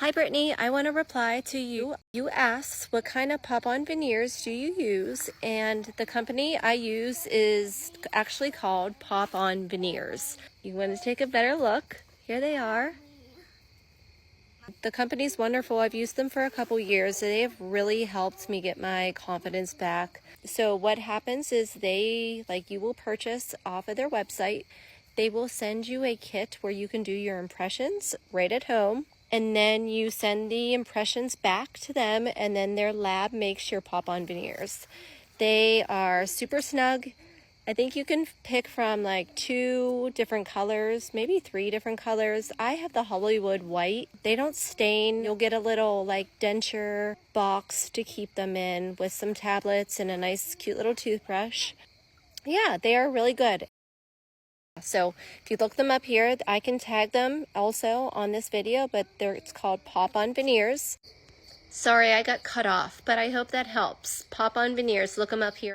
Hi Brittany, I want to reply to you. You asked what kind of pop-on veneers do you use, and the company I use is actually called Pop-on Veneers. You want to take a better look? Here they are. The company's wonderful. I've used them for a couple years. They have really helped me get my confidence back. So what happens is you will purchase off of their website. They will send you a kit where you can do your impressions right at home. And then you send the impressions back to them, and then their lab makes your pop-on veneers. They are super snug. I think you can pick from like 2 different colors, maybe 3 different colors. I have the Hollywood white. They don't stain. You'll get a little like denture box to keep them in with some tablets and a nice cute little toothbrush. Yeah, they are really good. So if you look them up here, I can tag them also on this video, but it's called Pop-on Veneers. Sorry, I got cut off, but I hope that helps. Pop-on Veneers, look them up here.